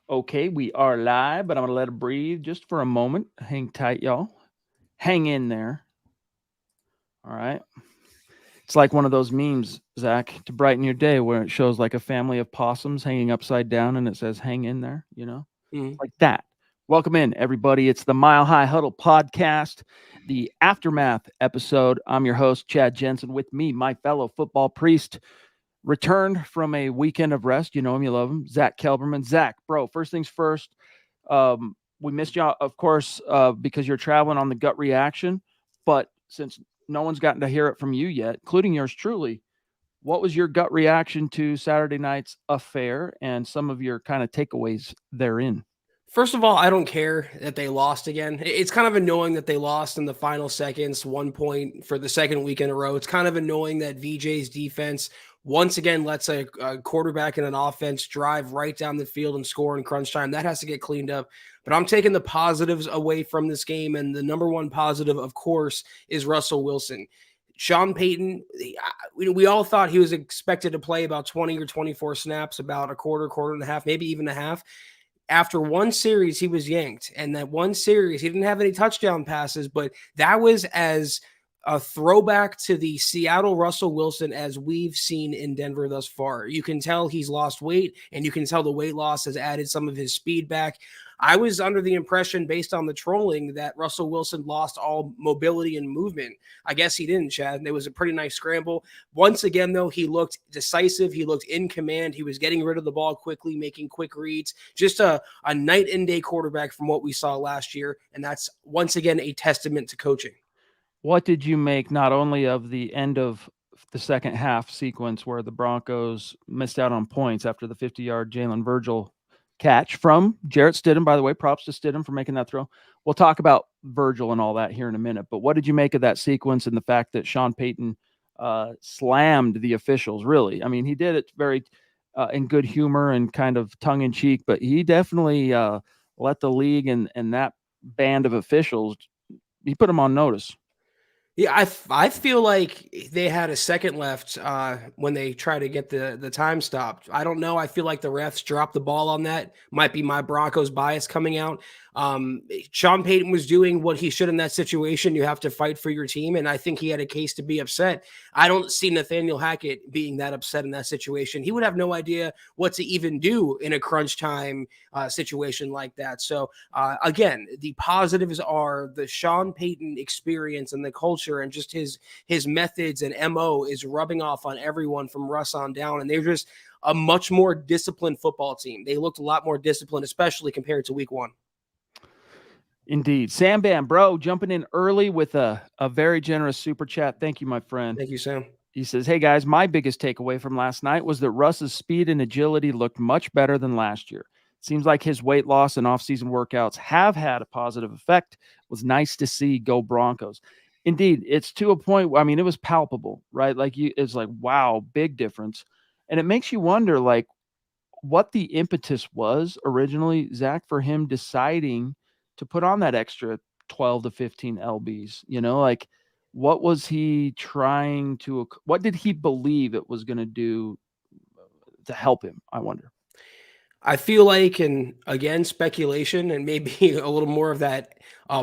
Okay, we are live, but I'm going to let it breathe just for a moment. Hang tight, y'all. Hang in there. All right. It's like one of those memes, Zach, to brighten your day where it shows like a family of possums hanging upside down and it says, hang in there, Mm. like that. Welcome in, everybody. It's the Mile High Huddle podcast, the aftermath episode. I'm your host, Chad Jensen. With me, my fellow football priest, returned from a weekend of rest. You know him, you love him, Zack Kelberman. Zach, bro, first things first. We missed you, of course, because you're traveling on the gut reaction. But since no one's gotten to hear it from you yet, including yours truly, what was your gut reaction to Saturday night's affair and some of your kind of takeaways therein? First of all, I don't care that they lost again. It's kind of annoying that they lost in the final seconds, 1 point for the second week in a row. It's kind of annoying that VJ's defense once again lets a quarterback and an offense drive right down the field and score in crunch time. That has to get cleaned up. But I'm taking the positives away from this game. And the number one positive, of course, is Russell Wilson. Sean Payton, we all thought he was expected to play about 20 or 24 snaps, about a quarter and a half, maybe even a half. After one series, he was yanked. And that one series, he didn't have any touchdown passes, but that was as a throwback to the Seattle Russell Wilson as we've seen in Denver thus far. You can tell he's lost weight, and you can tell the weight loss has added some of his speed back. I was under the impression, based on the trolling, that Russell Wilson lost all mobility and movement. I guess he didn't, Chad. It was a pretty nice scramble. Once again, though, he looked decisive. He looked in command. He was getting rid of the ball quickly, making quick reads. Just a night and day quarterback from what we saw last year. And that's, once again, a testament to coaching. What did you make not only of the end of the second half sequence where the Broncos missed out on points after the 50-yard Jalen Virgil catch from Jarrett Stidham? By the way, props to Stidham for making that throw. We'll talk about Virgil and all that here in a minute. But what did you make of that sequence and the fact that Sean Payton slammed the officials? Really, I mean, he did it very in good humor and kind of tongue in cheek, but he definitely let the league and that band of officials, he put them on notice. Yeah, I feel like they had a second left when they try to get the time stopped. I don't know. I feel like the refs dropped the ball on that. Might be my Broncos bias coming out. Sean Payton was doing what he should in that situation. You have to fight for your team, and I think he had a case to be upset. I don't see Nathaniel Hackett being that upset in that situation. He would have no idea what to even do in a crunch time situation like that. So again, the positives are the Sean Payton experience and the culture and just his methods and MO is rubbing off on everyone from Russ on down. And they're just a much more disciplined football team. They looked a lot more disciplined, especially compared to week one. Indeed. Sam Bam, bro, jumping in early with a very generous super chat. Thank you, my friend. Thank you, Sam. He says, hey, guys, my biggest takeaway from last night was that Russ's speed and agility looked much better than last year. Seems like his weight loss and offseason workouts have had a positive effect. It was nice to see. Go Broncos. Indeed, it's to a point, I mean, it was palpable, right? Like, it's like, wow, big difference. And it makes you wonder, like, what the impetus was originally, Zach, for him deciding to put on that extra 12 to 15 lbs. Like, what was he trying to, what did he believe it was going to do to help him, I wonder? I feel like, and again, speculation and maybe a little more of that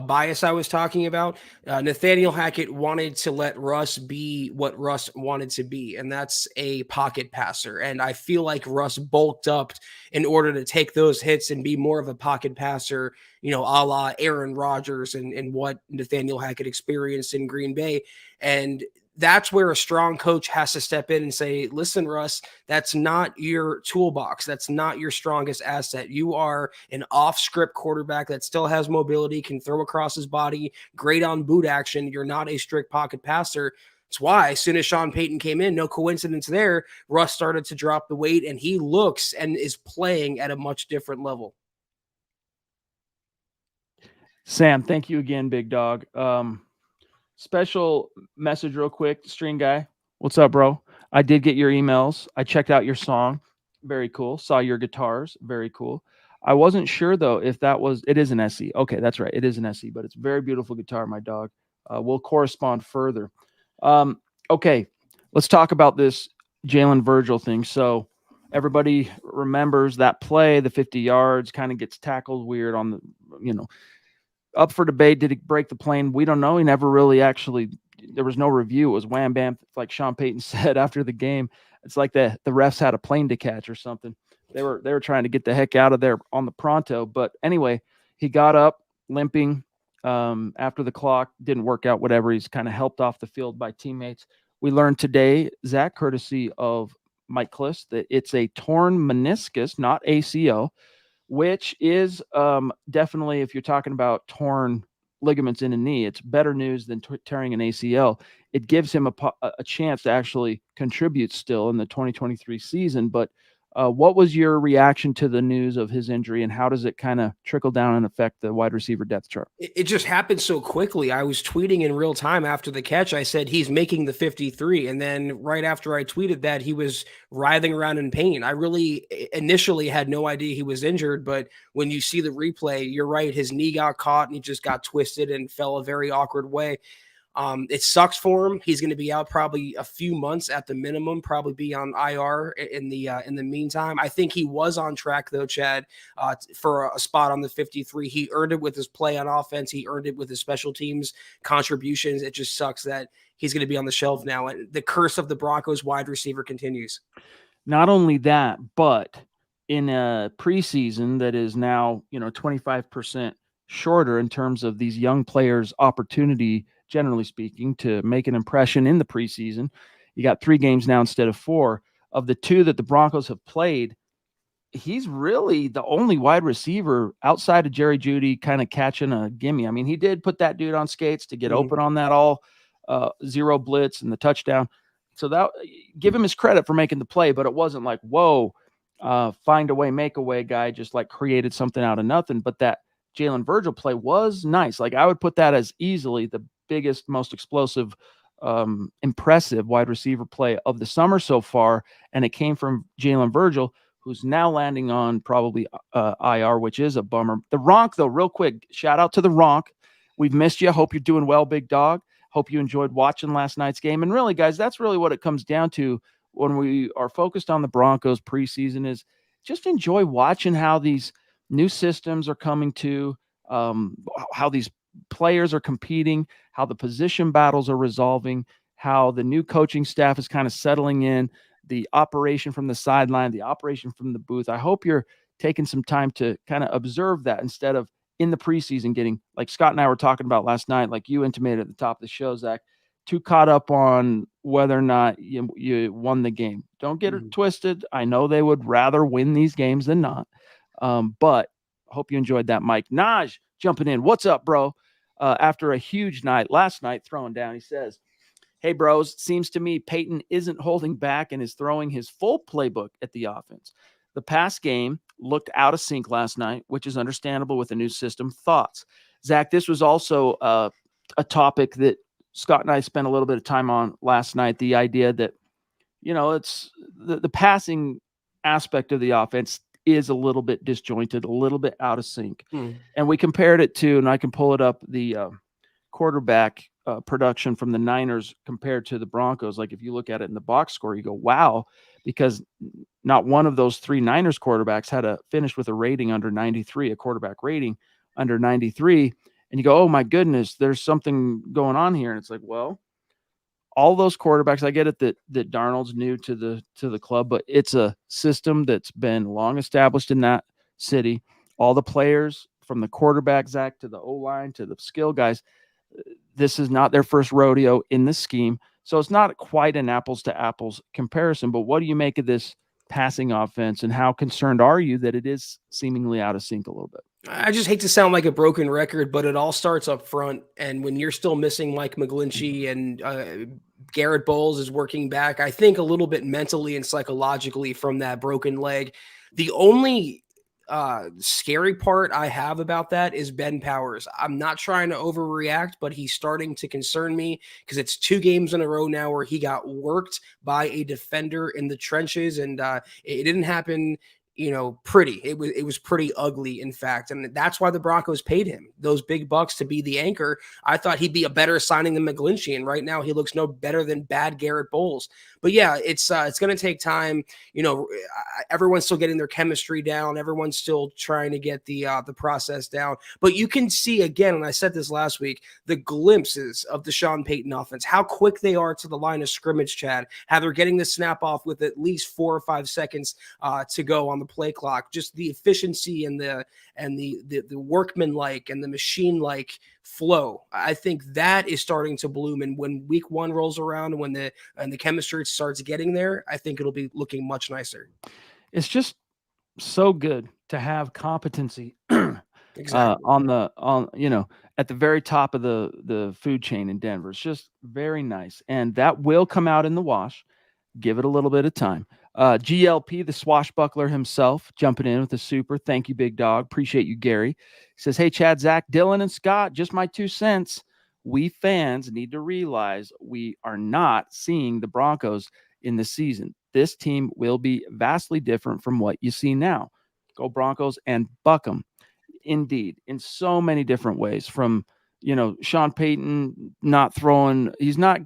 bias I was talking about. Nathaniel Hackett wanted to let Russ be what Russ wanted to be, and that's a pocket passer. And I feel like Russ bulked up in order to take those hits and be more of a pocket passer, a la Aaron Rodgers and what Nathaniel Hackett experienced in Green Bay. And that's where a strong coach has to step in and say, listen, Russ, that's not your toolbox. That's not your strongest asset. You are an off-script quarterback that still has mobility, can throw across his body, great on boot action. You're not a strict pocket passer. That's why as soon as Sean Payton came in, no coincidence there, Russ started to drop the weight, and he looks and is playing at a much different level. Sam, thank you again, big dog. Special message real quick, String Guy. What's up, bro? I did get your emails. I checked out your song. Very cool. Saw your guitars. Very cool. I wasn't sure, though, if it is an SE. Okay, that's right. It is an SE, but it's a very beautiful guitar, my dog. We'll correspond further. Okay, let's talk about this Jalen Virgil thing. So everybody remembers that play, the 50 yards, kind of gets tackled weird on the, up for debate. Did he break the plane? We don't know. He never really actually, there was no review. It was wham bam, like Sean Payton said after the game. It's like the refs had a plane to catch or something. They were trying to get the heck out of there on the pronto. But anyway, he got up limping after the clock. Didn't work out, whatever. He's kind of helped off the field by teammates. We learned today, Zach, courtesy of Mike Kliss, that it's a torn meniscus, not ACL, which is definitely, if you're talking about torn ligaments in a knee, it's better news than tearing an ACL. It gives him a chance to actually contribute still in the 2023 season. But what was your reaction to the news of his injury, and how does it kind of trickle down and affect the wide receiver depth chart? It just happened so quickly. I was tweeting in real time after the catch. I said he's making the 53. And then right after I tweeted that, he was writhing around in pain. I really initially had no idea he was injured. But when you see the replay, you're right. His knee got caught and he just got twisted and fell a very awkward way. It sucks for him. He's going to be out probably a few months at the minimum, probably be on IR in the meantime. I think he was on track though, Chad, for a spot on the 53. He earned it with his play on offense. He earned it with his special teams contributions. It just sucks that he's going to be on the shelf now. And the curse of the Broncos wide receiver continues. Not only that, but in a preseason that is now, 25% shorter in terms of these young players' opportunity, generally speaking, to make an impression in the preseason. You got 3 games now instead of 4. Of the 2 that the Broncos have played, he's really the only wide receiver outside of Jerry Jeudy kind of catching a gimme. I mean, he did put that dude on skates to get open on that all zero blitz and the touchdown. So that, give him his credit for making the play, but it wasn't like, whoa, find a way, make a way guy just like created something out of nothing. But that Jalen Virgil play was nice. Like, I would put that as easily the biggest, most explosive, impressive wide receiver play of the summer so far. And it came from Jalen Virgil, who's now landing on probably IR, which is a bummer. The Ronk, though, real quick, shout out to the Ronk. We've missed you. Hope you're doing well, big dog. Hope you enjoyed watching last night's game. And really, guys, that's really what it comes down to when we are focused on the Broncos preseason, is just enjoy watching how these new systems are coming to, how these players are competing, how the position battles are resolving, how the new coaching staff is kind of settling in, the operation from the sideline, the operation from the booth. I hope you're taking some time to kind of observe that instead of in the preseason getting, like Scott and I were talking about last night, like you intimated at the top of the show, Zach, too caught up on whether or not you won the game. Don't get it twisted. I know they would rather win these games than not. But hope you enjoyed that, Mike. Naj jumping in. What's up, bro? After a huge night last night throwing down, he says, hey, bros, seems to me Payton isn't holding back and is throwing his full playbook at the offense. The pass game looked out of sync last night, which is understandable with a new system. Thoughts? Zach, this was also a topic that Scott and I spent a little bit of time on last night, the idea that, it's the passing aspect of the offense is a little bit disjointed, a little bit out of sync. And we compared it to, and I can pull it up, the quarterback production from the Niners compared to the Broncos. Like, if you look at it in the box score, you go, wow, because not one of those 3 Niners quarterbacks had finished with a rating under 93, a quarterback rating under 93. And you go, oh my goodness, there's something going on here. And it's like, well, all those quarterbacks, I get it that Darnold's new to the club, but it's a system that's been long established in that city. All the players, from the quarterback, Zach, to the O-line, to the skill guys, this is not their first rodeo in this scheme. So it's not quite an apples to apples comparison. But what do you make of this passing offense, and how concerned are you that it is seemingly out of sync a little bit? I just hate to sound like a broken record, but it all starts up front. And when you're still missing Mike McGlinchey and Garrett Bowles is working back, I think a little bit mentally and psychologically from that broken leg. The only scary part I have about that is Ben Powers. I'm not trying to overreact, but he's starting to concern me because it's 2 games in a row now where he got worked by a defender in the trenches. And it didn't happen pretty. It was pretty ugly, in fact, and that's why the Broncos paid him those big bucks to be the anchor. I thought he'd be a better signing than McGlinchey, and right now he looks no better than bad Garrett Bowles. But yeah, it's going to take time. Everyone's still getting their chemistry down. Everyone's still trying to get the process down. But you can see again, and I said this last week, the glimpses of the Sean Payton offense, how quick they are to the line of scrimmage, Chad, how they're getting the snap off with at least 4 or 5 seconds to go on the play clock. Just the efficiency and the workman-like and the machine-like flow. I think that is starting to bloom. And when week 1 rolls around and when the chemistry starts getting there, I think it'll be looking much nicer. It's just so good to have competency Exactly. At the very top of the food chain in Denver. It's just very nice. And that will come out in the wash. Give it a little bit of time. GLP, the swashbuckler himself, jumping in with the super. Thank you, big dog. Appreciate you, Gary. He says, hey, Chad, Zach, Dylan, and Scott, just my 2 cents. We fans need to realize we are not seeing the Broncos in the season. This team will be vastly different from what you see now. Go Broncos and buck them. Indeed, in so many different ways. From, Sean Payton not throwing, he's not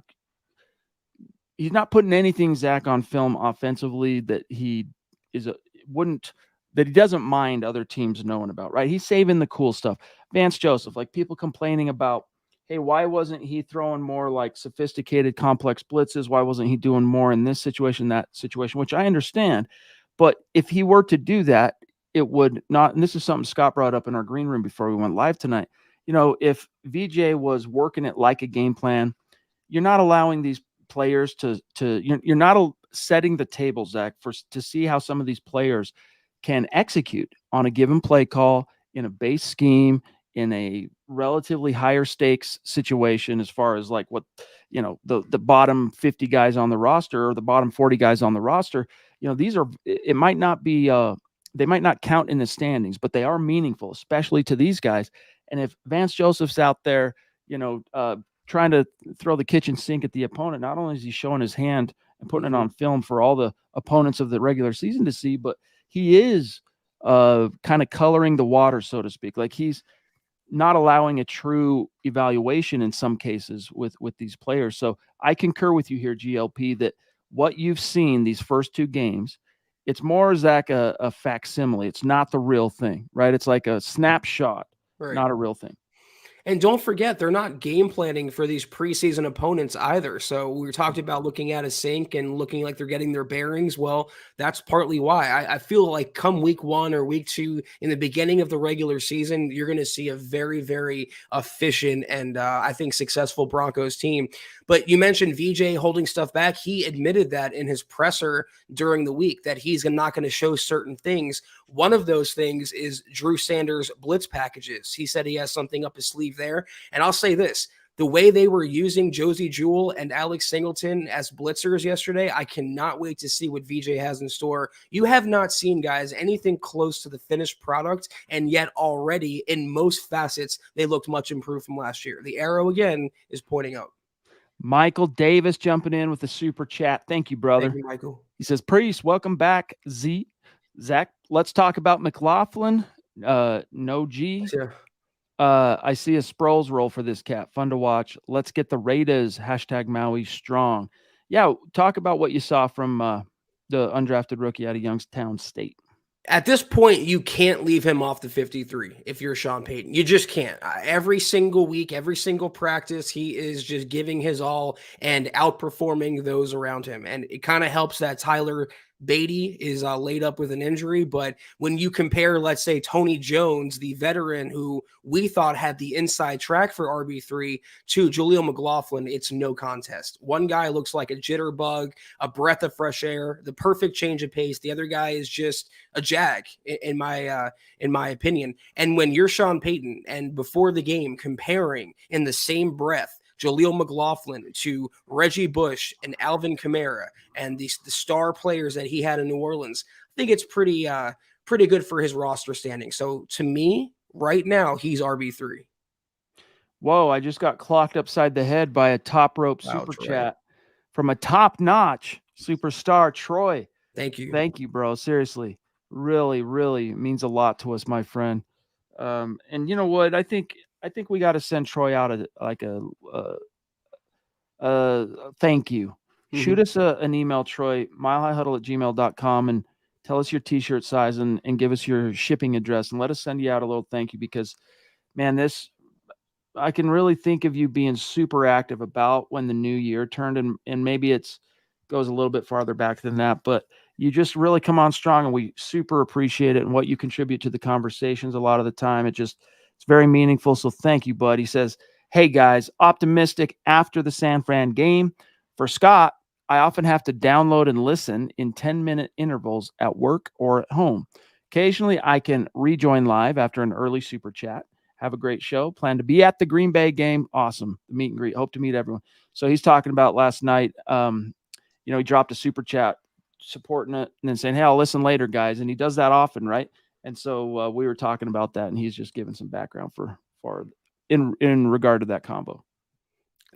putting anything, Zach, on film offensively that he doesn't mind other teams knowing about, right? He's saving the cool stuff. Vance Joseph, like people complaining about, hey, why wasn't he throwing more like sophisticated, complex blitzes? Why wasn't he doing more in this situation, that situation, which I understand. But if he were to do that, it would not, and this is something Scott brought up in our green room before we went live tonight. If VJ was working it like a game plan, you're not allowing these players you're not setting the table, Zach, to see how some of these players can execute on a given play call in a base scheme, in a relatively higher stakes situation, as far as like what, the bottom 50 guys on the roster or the bottom 40 guys on the roster, it might not be, they might not count in the standings, but they are meaningful, especially to these guys. And if Vance Joseph's out there, trying to throw the kitchen sink at the opponent, not only is he showing his hand and putting it on film for all the opponents of the regular season to see, but he is kind of coloring the water, so to speak. Like he's not allowing a true evaluation in some cases with these players. So I concur with you here, GLP, that what you've seen these first 2 games, it's more, Zach, a facsimile. It's not the real thing, right? It's like a snapshot, Right. not a real thing. And don't forget, they're not game planning for these preseason opponents either. So we were talking about looking at a sink and looking like they're getting their bearings. Well, that's partly why. I feel like come week 1 or week 2 in the beginning of the regular season, you're going to see a very, very efficient and I think successful Broncos team. But you mentioned VJ holding stuff back. He admitted that in his presser during the week, that he's not going to show certain things. One of those things is Drew Sanders' blitz packages. He said he has something up his sleeve there. And I'll say this, the way they were using Josie Jewell and Alex Singleton as blitzers yesterday, I cannot wait to see what VJ has in store. You have not seen, guys, anything close to the finished product, and yet already in most facets, they looked much improved from last year. The arrow, again, is pointing out. Michael Davis jumping in with a super chat. Thank you, brother. Thank you, Michael. He says, Priest, welcome back, Zach, let's talk about McLaughlin. No G. Yeah. I see a Sproles roll for this cat. Fun to watch. Let's get the Raiders. #Maui strong. Yeah, talk about what you saw from the undrafted rookie out of Youngstown State. At this point, you can't leave him off the 53 if you're Sean Payton. You just can't. Every single week, every single practice, he is just giving his all and outperforming those around him. And it kind of helps that Tyler Beatty is laid up with an injury. But when you compare, let's say, Tony Jones, the veteran who we thought had the inside track for RB3, to Jaleel McLaughlin, it's no contest. One guy looks like a jitterbug, a breath of fresh air, the perfect change of pace. The other guy is just a jag, in my opinion. And when you're Sean Payton and before the game comparing in the same breath Jaleel McLaughlin to Reggie Bush and Alvin Kamara and the star players that he had in New Orleans, I think it's pretty good for his roster standing. So to me, right now, he's RB3. Whoa, I just got clocked upside the head by a top rope super chat from a top-notch superstar, Troy. Thank you. Thank you, bro. Seriously. Really, really means a lot to us, my friend. And you know what? I think we got to send Troy out a thank you. Shoot Mhm. us an email, Troy, milehighhuddle@gmail.com, and tell us your t-shirt size and give us your shipping address and let us send you out a little thank you because, man, this I can really think of you being super active about when the new year turned, and maybe it's goes a little bit farther back than that, but you just really come on strong, and we super appreciate it and what you contribute to the conversations a lot of the time. It's very meaningful. So thank you, bud. He says, "Hey guys, optimistic after the San Fran game. For Scott, I often have to download and listen in 10-minute intervals at work or at home. Occasionally, I can rejoin live after an early super chat. Have a great show. Plan to be at the Green Bay game. Awesome. The meet and greet. Hope to meet everyone." So he's talking about last night. He dropped a super chat supporting it and then saying, "Hey, I'll listen later, guys." And he does that often, right? And so we were talking about that, and he's just giving some background for in regard to that combo.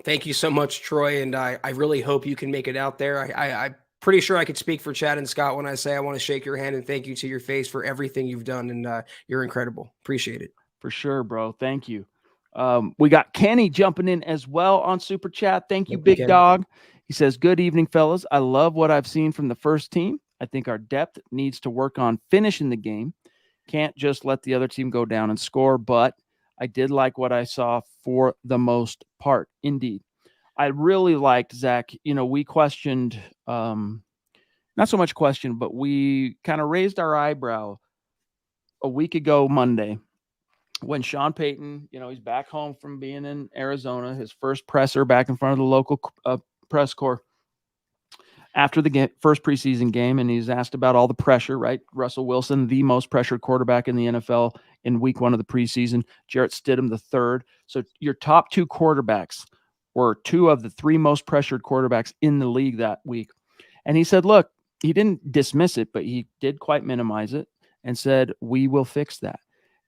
Thank you so much, Troy, and I really hope you can make it out there. I'm pretty sure I could speak for Chad and Scott when I say I want to shake your hand and thank you to your face for everything you've done, and you're incredible. Appreciate it. For sure, bro. Thank you. We got Kenny jumping in as well on Super Chat. Thank you, Thank you, big Kenny. dog. He says, "Good evening, fellas. I love what I've seen from the first team. I think our depth needs to work on finishing the game. Can't just let the other team go down and score, but I did like what I saw for the most part. Indeed. I really liked Zach. We questioned, not so much questioned, but we kind of raised our eyebrow a week ago Monday when Sean Payton, he's back home from being in Arizona, his first presser back in front of the local press corps after the first preseason game, and he's asked about all the pressure, right? Russell Wilson, the most pressured quarterback in the NFL in week 1 of the preseason. Jarrett Stidham, the third. So your top 2 quarterbacks were 2 of the 3 most pressured quarterbacks in the league that week. And he said, look, he didn't dismiss it, but he did quite minimize it and said, we will fix that.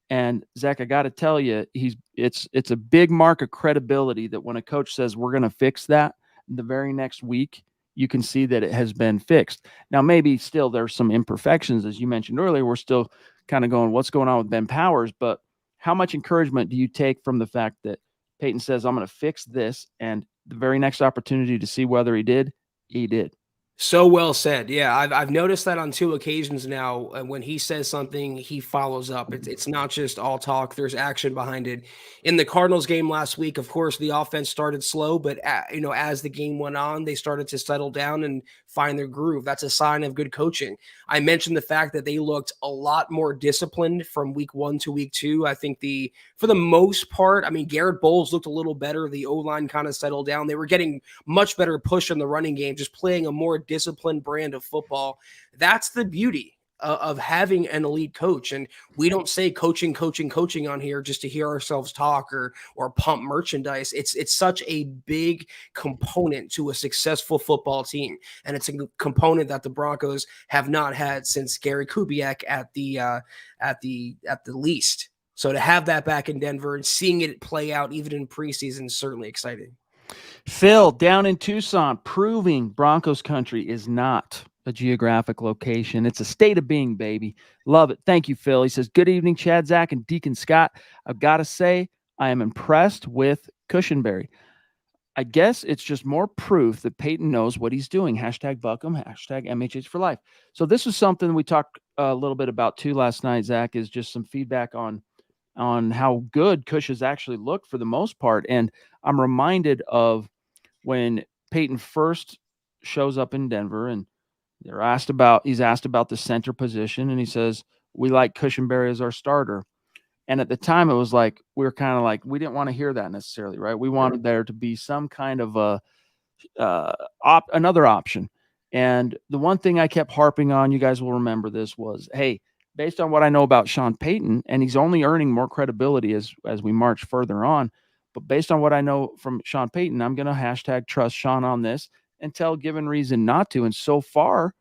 And Zach, I got to tell you, it's a big mark of credibility that when a coach says we're going to fix that, the very next week you can see that it has been fixed. Now, maybe still there's some imperfections, as you mentioned earlier. We're still kind of going, what's going on with Ben Powers? But how much encouragement do you take from the fact that Payton says, I'm going to fix this, and the very next opportunity to see whether he did, he did. So well said. Yeah, I've noticed that on 2 occasions now. When he says something, he follows up. It's not just all talk. There's action behind it. In the Cardinals game last week, of course, the offense started slow, but as the game went on, they started to settle down and find their groove. That's a sign of good coaching. I mentioned the fact that they looked a lot more disciplined from week 1 to week 2. I think for the most part, I mean, Garrett Bowles looked a little better. The O-line kind of settled down. They were getting much better push in the running game, just playing a more disciplined brand of football. That's the beauty of having an elite coach. And we don't say coaching on here just to hear ourselves talk or pump merchandise. It's such a big component to a successful football team. And it's a component that the Broncos have not had since Gary Kubiak at the least. So to have that back in Denver and seeing it play out even in preseason is certainly exciting. Phil, down in Tucson, proving Broncos country is not a geographic location. It's a state of being, baby. Love it. Thank you, Phil. He says, good evening, Chad, Zach, and Deacon Scott. I've got to say, I am impressed with Cushionberry. I guess it's just more proof that Payton knows what he's doing. Hashtag Buckham, hashtag MHH for life. So this was something we talked a little bit about too last night, Zach, is just some feedback on how good Cush has actually looked for the most part. And I'm reminded of when Payton first shows up in Denver and he's asked about the center position, and he says, we like Cushionberry as our starter. And at the time, it was like, we were kind of like, we didn't want to hear that necessarily, right? We wanted there to be some kind of another option. And the one thing I kept harping on, you guys will remember this, was, hey, based on what I know about Sean Payton, and he's only earning more credibility as we march further on, but based on what I know from Sean Payton, I'm going to hashtag trust Sean on this until given reason not to. And so far,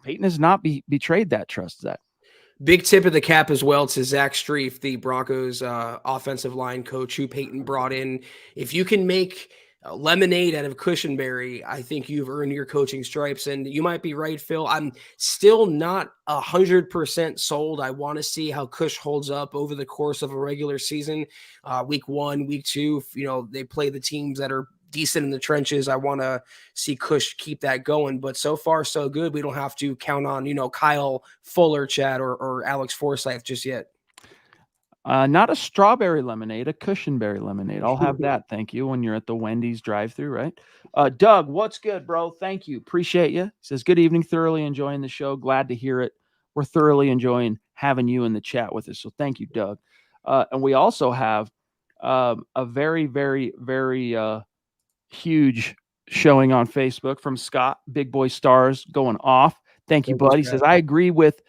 Payton has not betrayed that trust, Zach. Big tip of the cap as well to Zach Strief, the Broncos offensive line coach who Payton brought in. If you can make Lemonade out of Cushionberry, I think you've earned your coaching stripes. And you might be right, Phil. I'm still not 100% sold. I want to see how Cush holds up over the course of a regular season. Week 1, week 2, they play the teams that are decent in the trenches. I want to see Cush keep that going. But so far, so good. We don't have to count on, Kyle Fuller, Chad, or Alex Forsyth just yet. Not a strawberry lemonade, a cushionberry lemonade. I'll have that. Thank you. When you're at the Wendy's drive-thru, right? Doug, what's good, bro? Thank you. Appreciate you. He says, good evening. Thoroughly enjoying the show. Glad to hear it. We're thoroughly enjoying having you in the chat with us. So thank you, Doug. And we also have a very, very, very huge showing on Facebook from Scott. Big Boy Stars going off. Thank you, bud. He says, I agree with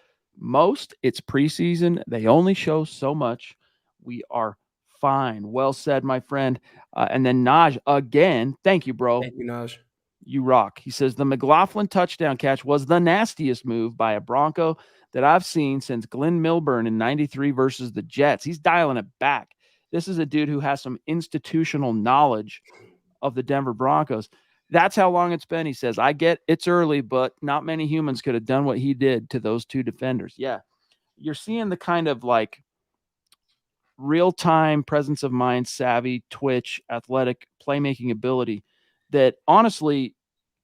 most. It's preseason. They only show so much. We are fine. Well said, my friend. And then Naj again. Thank you, bro. Thank you, Naj. You rock. He says the McLaughlin touchdown catch was the nastiest move by a Bronco that I've seen since Glenn Milburn in '93 versus the Jets. He's dialing it back. This is a dude who has some institutional knowledge of the Denver Broncos. That's how long it's been. He says, I get it's early, but not many humans could have done what he did to those two defenders. Yeah. You're seeing the kind of like real-time presence of mind, savvy, twitch, athletic, playmaking ability that honestly,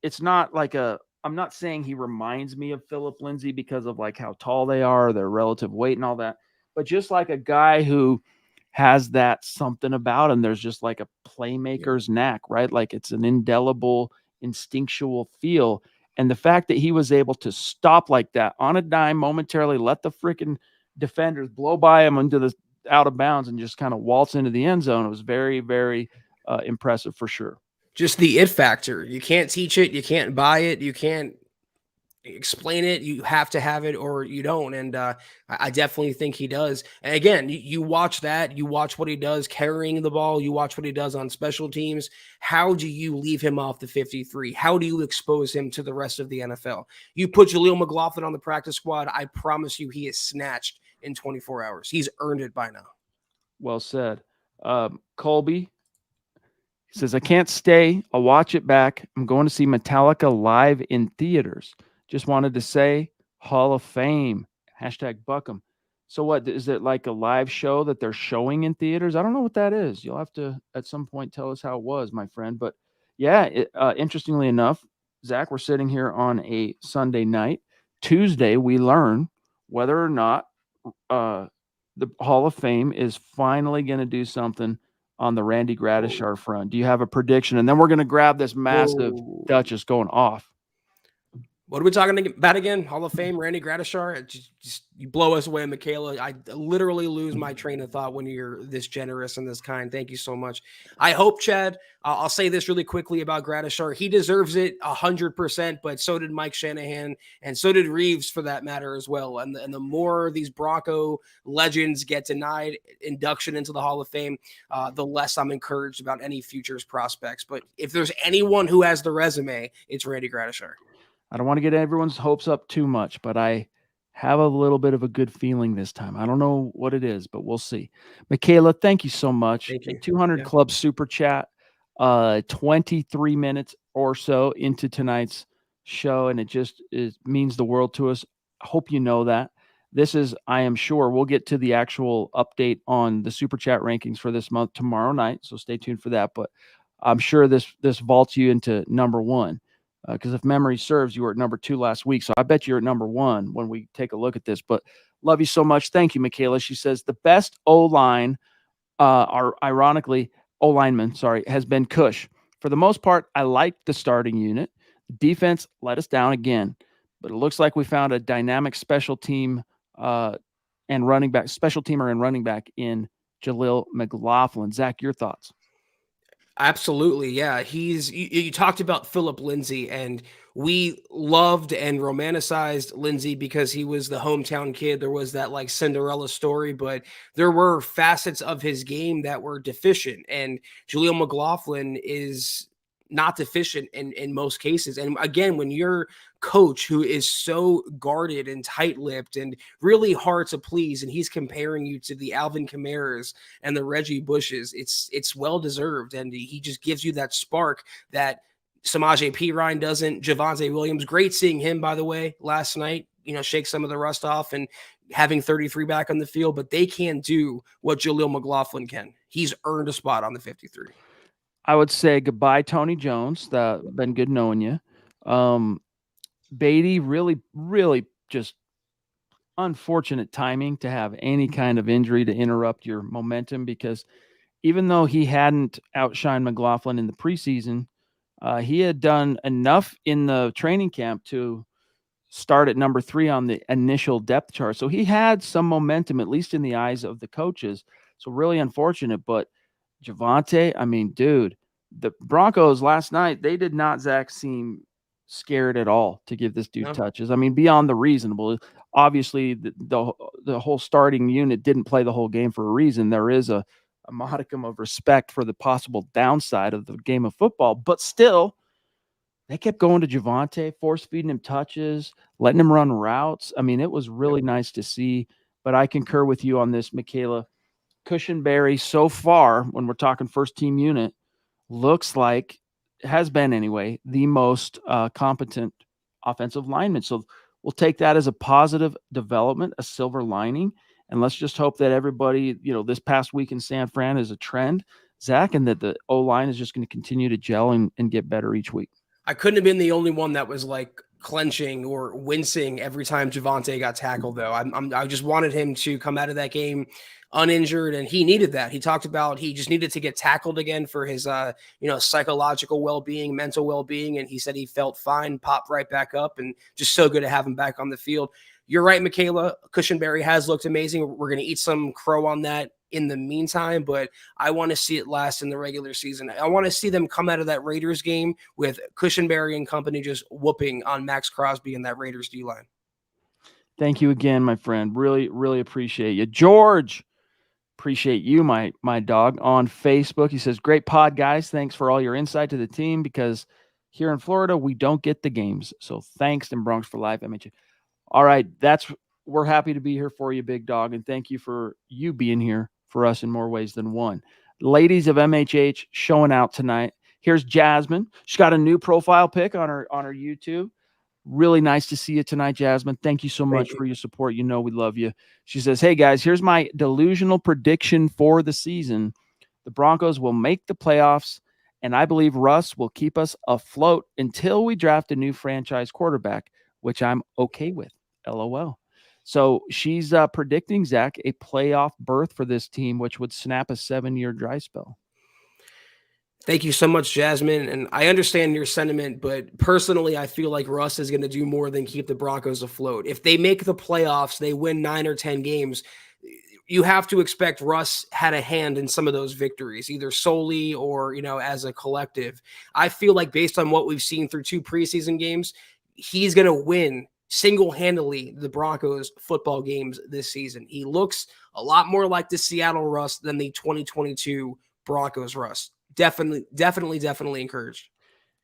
it's not like I'm not saying he reminds me of Philip Lindsay because of like how tall they are, their relative weight and all that, but just like a guy who has that something about him. There's just like a playmaker's knack, right? Like it's an indelible, instinctual feel. And the fact that he was able to stop like that on a dime momentarily, let the freaking defenders blow by him into the out of bounds and just kind of waltz into the end zone, it was very, very impressive for sure. Just the it factor. You can't teach it. You can't buy it. You can't explain it. You have to have it or you don't. And I definitely think he does. And again, you watch that, you watch what he does carrying the ball, you watch what he does on special teams. How do you leave him off the 53? How do you expose him to the rest of the NFL? You put Jaleel McLaughlin on the practice squad, I promise you he is snatched in 24 hours. He's earned it by now. Well said. Colby says, I can't stay. I'll watch it back. I'm going to see Metallica live in theaters. Just wanted to say Hall of Fame, #Buckham. So what, is it like a live show that they're showing in theaters? I don't know what that is. You'll have to at some point tell us how it was, my friend. But yeah, interestingly enough, Zach, we're sitting here on a Sunday night. Tuesday, we learn whether or not the Hall of Fame is finally going to do something on the Randy Gradishar front. Do you have a prediction? And then we're going to grab this massive Duchess going off. What are we talking about again? Hall of Fame, Randy Gradishar. Just you blow us away, Michaela. I literally lose my train of thought when you're this generous and this kind. Thank you so much. I hope, Chad, I'll say this really quickly about Gradishar. He deserves it 100%, but so did Mike Shanahan, and so did Reeves for that matter as well. And the more these Bronco legends get denied induction into the Hall of Fame, the less I'm encouraged about any futures prospects. But if there's anyone who has the resume, it's Randy Gradishar. I don't want to get everyone's hopes up too much, but I have a little bit of a good feeling this time. I don't know what it is, but we'll see. Michaela, thank you so much. Thank you. 200 Club Super Chat, 23 minutes or so into tonight's show, and it means the world to us. I hope you know that. This is, I am sure, we'll get to the actual update on the Super Chat rankings for this month tomorrow night, so stay tuned for that. But I'm sure this vaults you into number one. Because if memory serves, you were at number 2 last week. So I bet you're at number 1 when we take a look at this. But love you so much. Thank you, Michaela. She says the best O-line, ironically, O-lineman, has been Cush. For the most part, I liked the starting unit. The defense let us down again. But it looks like we found a dynamic special teamer and running back in Jaleel McLaughlin. Zach, your thoughts? Absolutely. Yeah. You talked about Philip Lindsay, and we loved and romanticized Lindsay because he was the hometown kid. There was that like Cinderella story, but there were facets of his game that were deficient. And Jaleel McLaughlin is not deficient in most cases. And again, when your coach, who is so guarded and tight-lipped and really hard to please, and he's comparing you to the Alvin Kamaras and the Reggie Bushes, it's well deserved, and he just gives you that spark that Samaje Perine doesn't. Javonte Williams, great seeing him, by the way, last night. Shake some of the rust off and having 33 back on the field, but they can't do what Jaleel McLaughlin can. He's earned a spot on the 53. I would say goodbye, Tony Jones. Been good knowing you. Beatty, really, really just unfortunate timing to have any kind of injury to interrupt your momentum, because even though he hadn't outshined McLaughlin in the preseason, he had done enough in the training camp to start at number 3 on the initial depth chart. So he had some momentum, at least in the eyes of the coaches. So really unfortunate. But Javonte, I mean, dude, the Broncos last night, they did not, Zach, seem scared at all to give this dude touches. I mean, beyond the reasonable. Obviously, the whole starting unit didn't play the whole game for a reason. There is a modicum of respect for the possible downside of the game of football, but still, they kept going to Javonte, force-feeding him touches, letting him run routes. I mean, it was really nice to see, but I concur with you on this, Michaela. Cushionberry, so far, when we're talking first-team unit, looks like, has been anyway, the most competent offensive lineman. So we'll take that as a positive development, a silver lining, and let's just hope that everybody, this past week in San Fran is a trend, Zach, and that the O-line is just going to continue to gel and get better each week. I couldn't have been the only one that was like clenching or wincing every time Javonte got tackled, though. I just wanted him to come out of that game uninjured, and he needed that. He talked about he just needed to get tackled again for his psychological well-being, mental well-being, and he said he felt fine, popped right back up, and just so good to have him back on the field. You're right, Michaela. Cushionberry has looked amazing. We're going to eat some crow on that in the meantime, but I want to see it last in the regular season. I want to see them come out of that Raiders game with Cushionberry and company just whooping on Max Crosby and that Raiders D-line. Thank you again, my friend. Really, really appreciate you. George, appreciate you, my dog, on Facebook. He says, great pod, guys. Thanks for all your insight to the team, because here in Florida, we don't get the games. So thanks, and Bronx for life. I mean, all right, we're happy to be here for you, big dog, and thank you for you being here for us in more ways than one. Ladies of MHH showing out tonight. Here's Jasmine. She's got a new profile pic on her YouTube. Really nice to see you tonight, Jasmine. Thank you so much for your support. We love you. She says, hey, guys, here's my delusional prediction for the season. The Broncos will make the playoffs, and I believe Russ will keep us afloat until we draft a new franchise quarterback, which I'm okay with. LOL. So she's predicting, Zach, a playoff berth for this team, which would snap a 7-year dry spell. Thank you so much, Jasmine. And I understand your sentiment, but personally, I feel like Russ is going to do more than keep the Broncos afloat. If they make the playoffs, they win 9 or 10 games, you have to expect Russ had a hand in some of those victories, either solely or, as a collective. I feel like based on what we've seen through 2 preseason games, he's going to win single-handedly the Broncos football games this season. He looks a lot more like the Seattle Russ than the 2022 Broncos Russ. Definitely encouraged.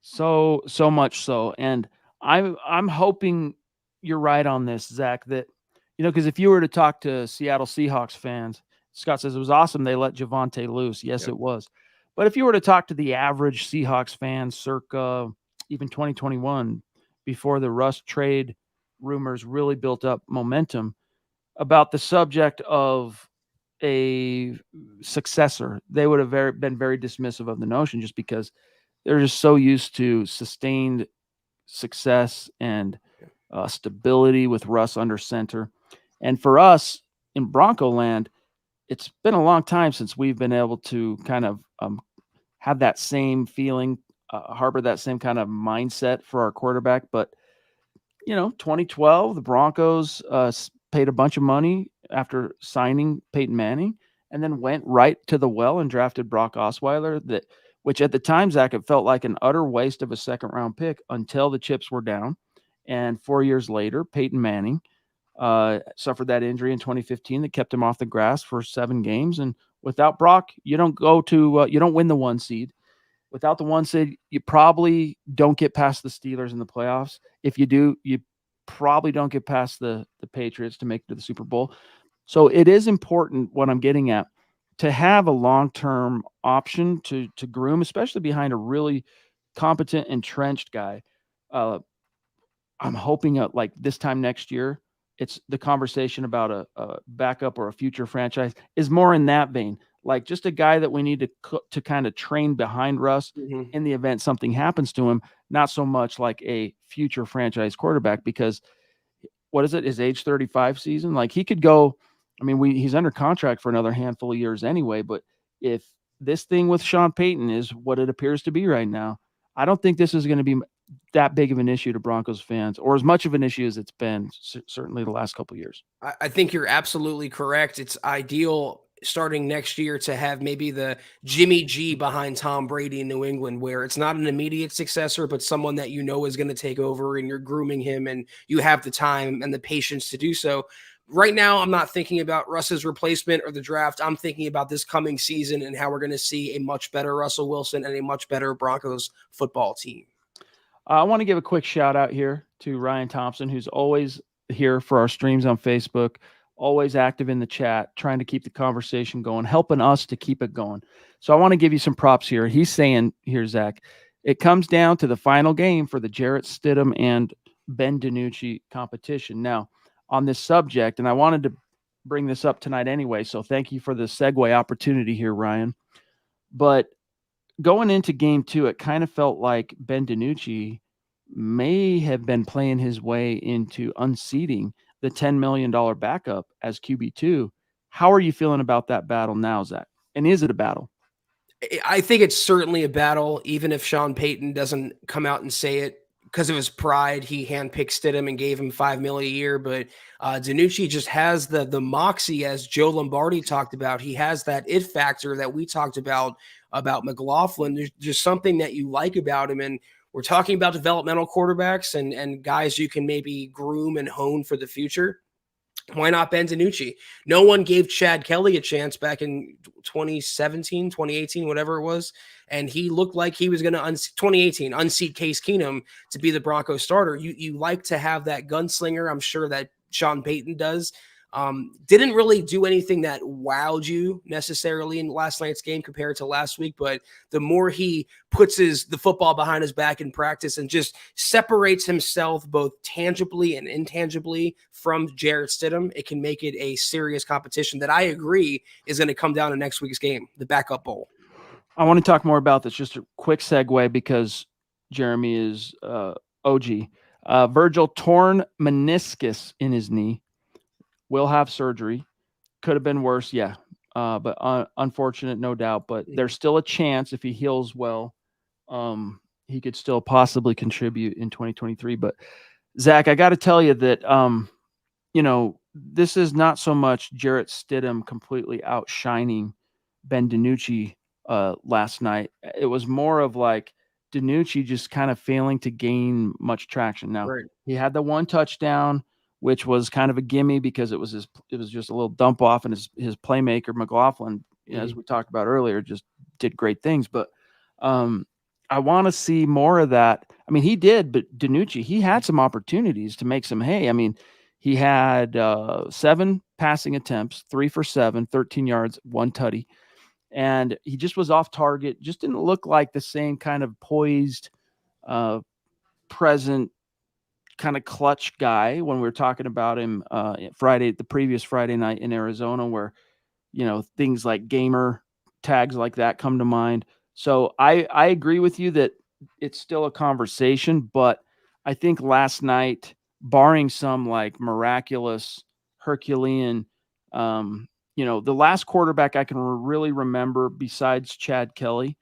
So much so. And I'm hoping you're right on this, Zach, that, because if you were to talk to Seattle Seahawks fans, Scott says it was awesome they let Javonte loose. Yes, It was. But if you were to talk to the average Seahawks fan circa even 2021, before the Russ trade rumors really built up momentum, about the subject of a successor, they would have been very dismissive of the notion, just because they're just so used to sustained success and stability with Russ under center. And for us in Bronco land, it's been a long time since we've been able to kind of have that same feeling, harbor that same kind of mindset for our quarterback. But 2012, the Broncos paid a bunch of money after signing Peyton Manning, and then went right to the well and drafted Brock Osweiler, which at the time, Zach, it felt like an utter waste of a second-round pick until the chips were down. And 4 years later, Peyton Manning suffered that injury in 2015 that kept him off the grass for 7 games. And without Brock, you don't win the 1 seed. Without the 1 seed, you probably don't get past the Steelers in the playoffs. If you do, you probably don't get past the Patriots to make it to the Super Bowl. So it is important, what I'm getting at, to have a long-term option to groom, especially behind a really competent, entrenched guy. I'm hoping like this time next year, it's the conversation about a backup or a future franchise is more in that vein, like just a guy that we need to kind of train behind Russ in the event something happens to him, not so much like a future franchise quarterback, because what is it, his age 35 season? Like he could go, I mean, he's under contract for another handful of years anyway, but if this thing with Sean Payton is what it appears to be right now, I don't think this is going to be that big of an issue to Broncos fans, or as much of an issue as it's been certainly the last couple of years. I think you're absolutely correct. It's ideal starting next year to have maybe the Jimmy G behind Tom Brady in New England, where it's not an immediate successor, but someone that you know is going to take over, and you're grooming him and you have the time and the patience to do so. Right now, I'm not thinking about Russ's replacement or the draft. I'm thinking about this coming season and how we're going to see a much better Russell Wilson and a much better Broncos football team. I want to give a quick shout out here to Ryan Thompson, who's always here for our streams on Facebook, always active in the chat, trying to keep the conversation going, helping us to keep it going. So I want to give you some props here. He's saying here, Zach, it comes down to the final game for the Jarrett Stidham and Ben DiNucci competition. Now, on this subject, and I wanted to bring this up tonight anyway, so thank you for the segue opportunity here, Ryan. But going into game 2, it kind of felt like Ben DiNucci may have been playing his way into unseating the $10 million backup as QB2. How are you feeling about that battle now, Zach? And is it a battle? I think it's certainly a battle, even if Sean Payton doesn't come out and say it. Because of his pride, he handpicked Stidham and gave him $5 million a year. But DiNucci just has the moxie, as Joe Lombardi talked about. He has that it factor that we talked about McLaughlin. There's just something that you like about him. And we're talking about developmental quarterbacks and guys you can maybe groom and hone for the future. Why not Ben DiNucci? No one gave Chad Kelly a chance back in 2017, 2018, whatever it was. And he looked like he was going to, 2018, unseat Case Keenum to be the Broncos starter. You like to have that gunslinger. I'm sure that Sean Payton does. Didn't really do anything that wowed you necessarily in last night's game compared to last week, but the more he puts the football behind his back in practice and just separates himself both tangibly and intangibly from Jarrett Stidham, it can make it a serious competition that I agree is going to come down to next week's game, the backup bowl. I want to talk more about this. Just a quick segue because Jeremy is OG. Virgil torn meniscus in his knee. Will have surgery. Could have been worse, yeah. But unfortunate, no doubt. But there's still a chance if he heals well, he could still possibly contribute in 2023. But Zach, I got to tell you that, this is not so much Jarrett Stidham completely outshining Ben DiNucci last night. It was more of like DiNucci just kind of failing to gain much traction. Now, He had the one touchdown, which was kind of a gimme because it was just a little dump off, and his playmaker McLaughlin, as we talked about earlier, just did great things. But I want to see more of that. I mean, he did, but DiNucci, he had some opportunities to make some hay. I mean, he had 7 passing attempts, 3 for 7, 13 yards, 1 tutty. And he just was off target, just didn't look like the same kind of poised, present, kind of clutch guy when we were talking about him the previous Friday night in Arizona, where, things like gamer tags like that come to mind. So I agree with you that it's still a conversation, but I think last night, barring some like miraculous Herculean, the last quarterback I can really remember besides Chad Kelly,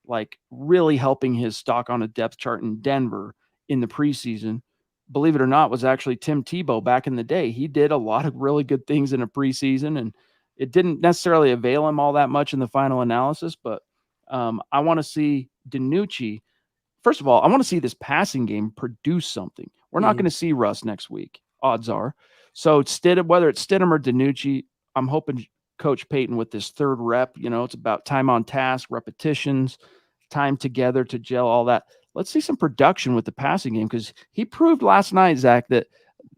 like really helping his stock on a depth chart in Denver in the preseason, believe it or not, was actually Tim Tebow back in the day. He did a lot of really good things in a preseason, and it didn't necessarily avail him all that much in the final analysis. But I want to see DiNucci. First of all, I want to see this passing game produce something. We're not going to see Russ next week, odds are. So whether it's Stidham or DiNucci, I'm hoping Coach Payton with this third rep, it's about time on task, repetitions, time together to gel all that. Let's see some production with the passing game, because he proved last night, Zach, that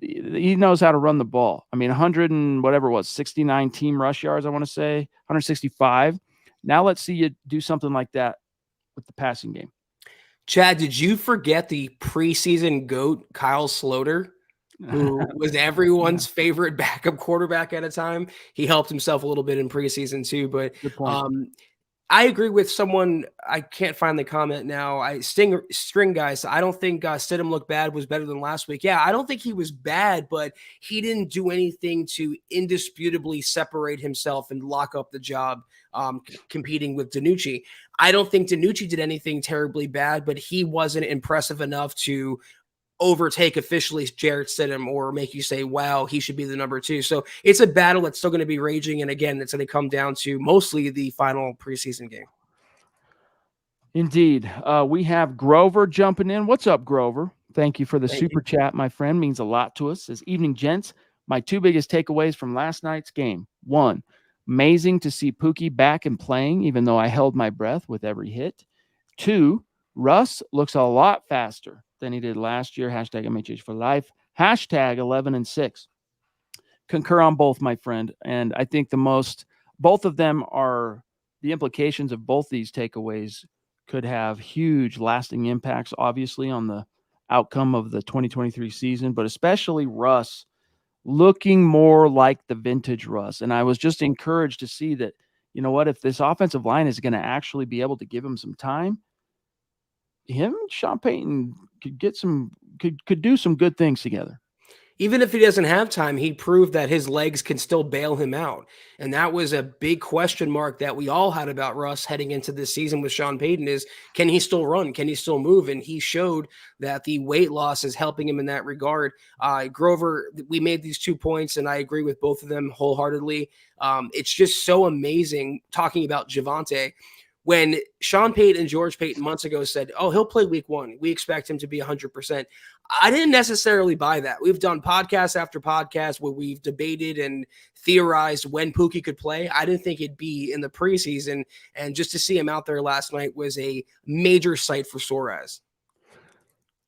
he knows how to run the ball. I mean, 100 and whatever it was, 69 team rush yards, I want to say, 165. Now let's see you do something like that with the passing game. Chad, did you forget the preseason GOAT, Kyle Sloter, who was everyone's favorite backup quarterback at a time? He helped himself a little bit in preseason too, but I agree with someone. I can't find the comment now. String guys. I don't think Stidham looked bad was better than last week. Yeah, I don't think he was bad, but he didn't do anything to indisputably separate himself and lock up the job competing with DiNucci. I don't think DiNucci did anything terribly bad, but he wasn't impressive enough to overtake officially Jarrett Stidham or make you say, wow, he should be the number 2. So it's a battle that's still going to be raging. And again, it's going to come down to mostly the final preseason game. Indeed. We have Grover jumping in. What's up, Grover? Thank you for the super chat, my friend. Means a lot to us. Says, evening, gents. My 2 biggest takeaways from last night's game. 1, amazing to see Pookie back and playing, even though I held my breath with every hit. 2, Russ looks a lot faster than he did last year. Hashtag MHH for life. Hashtag 11-6. Concur on both, my friend. And I think both of them are the implications of both these takeaways could have huge lasting impacts, obviously, on the outcome of the 2023 season, but especially Russ looking more like the vintage Russ. And I was just encouraged to see that, you know what, if this offensive line is going to actually be able to give him some time, him and Sean Payton could do some good things together. Even if he doesn't have time, he proved that his legs can still bail him out. And that was a big question mark that we all had about Russ heading into this season with Sean Payton is, can he still run? Can he still move? And he showed that the weight loss is helping him in that regard. Grover, we made these 2 points, and I agree with both of them wholeheartedly. It's just so amazing talking about Javonte. When Sean Payton and George Payton months ago said, oh, he'll play week 1, we expect him to be 100%. I didn't necessarily buy that. We've done podcast after podcast where we've debated and theorized when Pookie could play. I didn't think it'd be in the preseason. And just to see him out there last night was a major sight for sore eyes.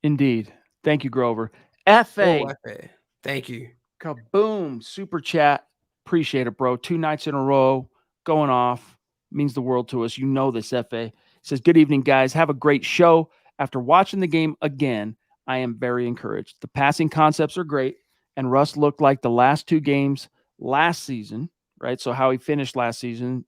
Indeed. Thank you, Grover. FA. Oh, FA. Thank you. Kaboom. Super chat. Appreciate it, bro. 2 nights in a row going off. Means the world to us. You know this, FA. Says, good evening, guys. Have a great show. After watching the game again, I am very encouraged. The passing concepts are great, and Russ looked like the last 2 games last season, right? So how he finished last season,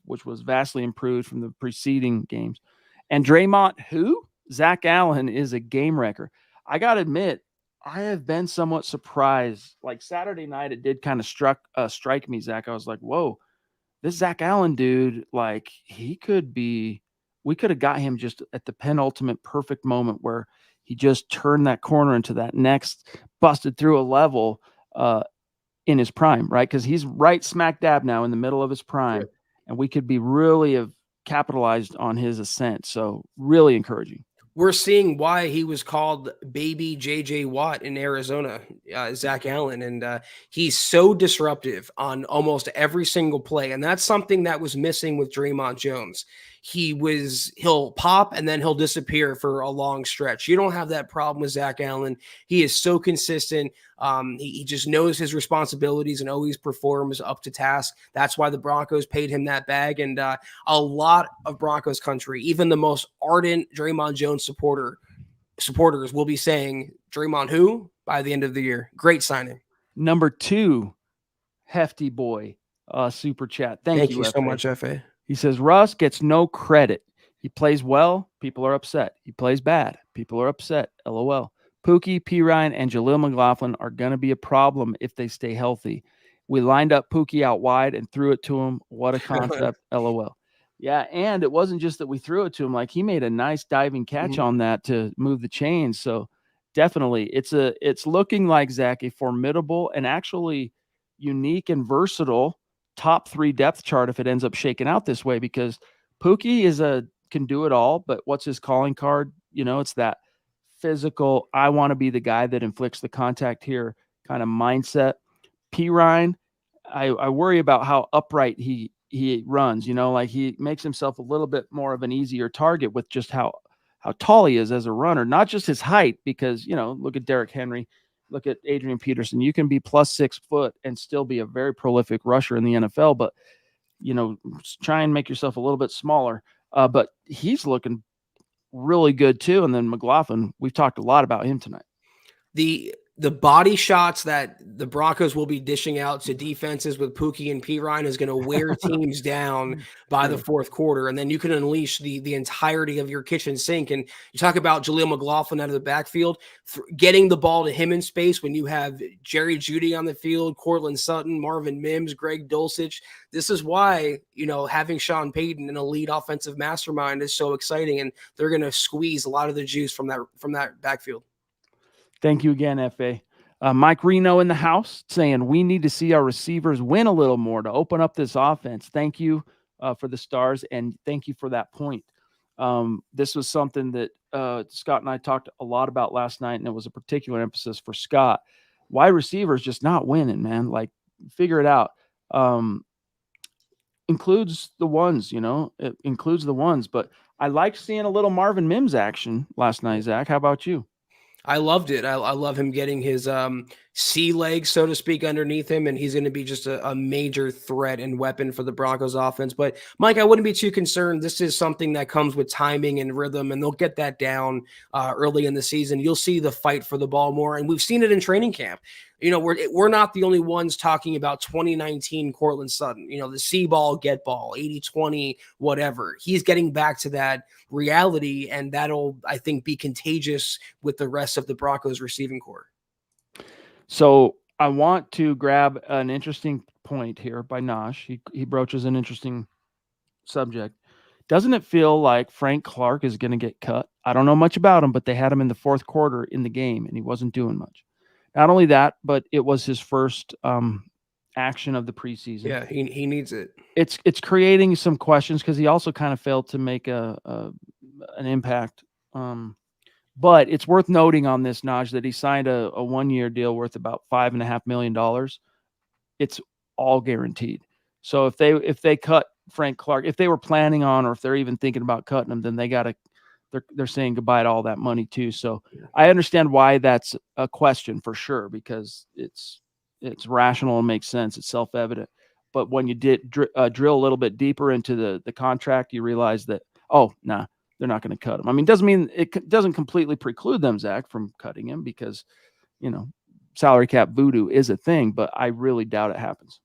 which was vastly improved from the preceding games. And Draymond, who? Zach Allen is a game wrecker. I got to admit, I have been somewhat surprised. Like Saturday night, it did kind of strike me, Zach. I was like, whoa. This Zach Allen dude, like we could have got him just at the penultimate perfect moment where he just turned that corner into that next busted through a level in his prime, right? Because he's right smack dab now in the middle of his prime, right. And we could be really have capitalized on his ascent. So really encouraging. We're seeing why he was called baby JJ Watt in Arizona, Zach Allen. And he's so disruptive on almost every single play. And that's something that was missing with Draymond Jones. He'll pop and then he'll disappear for a long stretch. You don't have that problem with Zach Allen. He is so consistent. He just knows his responsibilities and always performs up to task. That's why the Broncos paid him that bag. And a lot of Broncos country, even the most ardent Draymond Jones supporters will be saying, Draymond who? By the end of the year. Great signing. Number 2, Hefty Boy, super chat. Thank you so much, FA. He says, Russ gets no credit. He plays well. People are upset. He plays bad. People are upset. LOL. Pookie, P. Ryan, and Jaleel McLaughlin are going to be a problem if they stay healthy. We lined up Pookie out wide and threw it to him. What a concept. LOL. Yeah, and it wasn't just that we threw it to him. Like, he made a nice diving catch on that to move the chains. So definitely, it's looking like, Zach, a formidable and actually unique and versatile top 3 depth chart if it ends up shaking out this way, because Pookie can do it all, but what's his calling card? You know, it's that physical, I want to be the guy that inflicts the contact here kind of mindset. P. Ryan, I worry about how upright he he runs, like he makes himself a little bit more of an easier target with just how tall he is as a runner, not just his height, because, look at Derrick Henry, look at Adrian Peterson. You can be plus 6 foot and still be a very prolific rusher in the NFL, but, try and make yourself a little bit smaller. But he's looking really good too. And then McLaughlin, we've talked a lot about him tonight. The body shots that the Broncos will be dishing out to defenses with Pookie and Pirine is going to wear teams down by the fourth quarter. And then you can unleash the entirety of your kitchen sink. And you talk about Jaleel McLaughlin out of the backfield, getting the ball to him in space when you have Jerry Jeudy on the field, Cortland Sutton, Marvin Mims, Greg Dulcich. This is why, having Sean Payton, an elite offensive mastermind, is so exciting. And they're going to squeeze a lot of the juice from that backfield. Thank you again, FA. Mike Reno in the house saying we need to see our receivers win a little more to open up this offense. Thank you for the stars, and thank you for that point. This was something that Scott and I talked a lot about last night, and it was a particular emphasis for Scott. Wide receivers just not winning, man. Like, figure it out. Includes the ones, it includes the ones. But I liked seeing a little Marvin Mims action last night, Zach. How about you? I loved it. I love him getting his sea legs, so to speak, underneath him, and he's going to be just a major threat and weapon for the Broncos offense. But, Mike, I wouldn't be too concerned. This is something that comes with timing and rhythm, and they'll get that down early in the season. You'll see the fight for the ball more, and we've seen it in training camp. We're not the only ones talking about 2019 Cortland Sutton, the see ball, get ball, 80-20, whatever. He's getting back to that reality, and that'll, I think, be contagious with the rest of the Broncos receiving corps. So I want to grab an interesting point here by Nosh. He broaches an interesting subject. Doesn't it feel like Frank Clark is going to get cut? I don't know much about him, but they had him in the fourth quarter in the game, and he wasn't doing much. Not only that, but it was his first action of the preseason. Yeah, he needs it. It's creating some questions because he also kind of failed to make an impact. But it's worth noting on this, Naj, that he signed a 1-year deal worth about $5.5 million. It's all guaranteed. So if they cut Frank Clark, if they were planning on, or if they're even thinking about cutting him, then they're saying goodbye to all that money too. So I understand why that's a question for sure, because it's rational and makes sense. It's self-evident. But when you drill a little bit deeper into the contract, you realize that, they're not going to cut him. I mean, it doesn't completely preclude them, Zach, from cutting him, because, salary cap voodoo is a thing, but I really doubt it happens.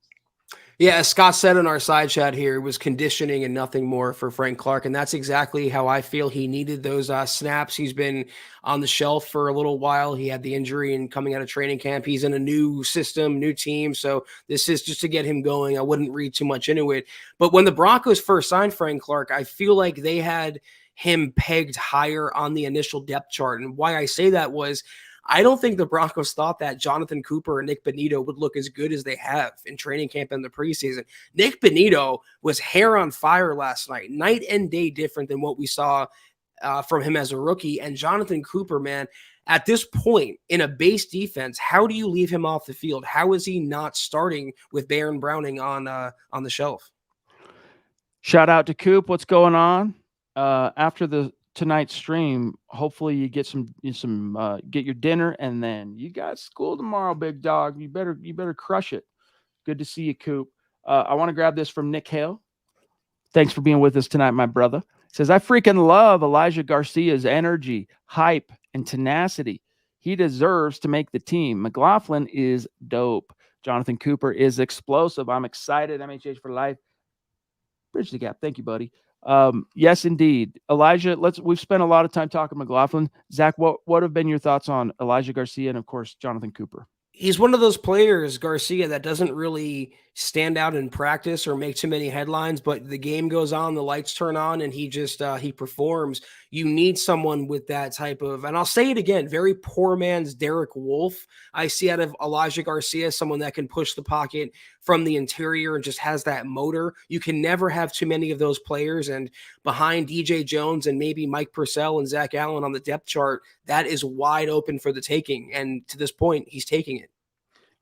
Yeah, as Scott said in our side chat here, it was conditioning and nothing more for Frank Clark, and that's exactly how I feel. He needed those snaps. He's been on the shelf for a little while. He had the injury and coming out of training camp. He's in a new system, new team, so this is just to get him going. I wouldn't read too much into it. But when the Broncos first signed Frank Clark, I feel like they had him pegged higher on the initial depth chart, and why I say that was, I don't think the Broncos thought that Jonathan Cooper and Nick Bonito would look as good as they have in training camp in the preseason. Nick Bonito was hair on fire last night and day different than what we saw from him as a rookie. And Jonathan Cooper, man, at this point in a base defense, how do you leave him off the field? How is he not starting with Baron Browning on the shelf? Shout out to Coop. What's going on? After tonight's stream, hopefully you get get your dinner, and then you got school tomorrow, big dog. You better crush it. Good to see you, Coop. I want to grab this from Nick Hale. Thanks for being with us tonight, my brother. It says, I freaking love Elijah Garcia's energy, hype, and tenacity. He deserves to make the team. McLaughlin is dope. Jonathan Cooper is explosive. I'm excited. MHH for life. Bridge the gap. Thank you, buddy. Yes, indeed. Elijah, we've spent a lot of time talking McLaughlin. Zach, what have been your thoughts on Elijah Garcia and, of course, Jonathan Cooper? He's one of those players, Garcia, that doesn't really stand out in practice or make too many headlines, but the game goes on, the lights turn on, and he just he performs. You need someone with that type of, and I'll say it again, very poor man's Derek Wolfe. I see out of Elijah Garcia, someone that can push the pocket from the interior and just has that motor. You can never have too many of those players, and behind DJ Jones and maybe Mike Purcell and Zach Allen on the depth chart, that is wide open for the taking, and to this point, he's taking it.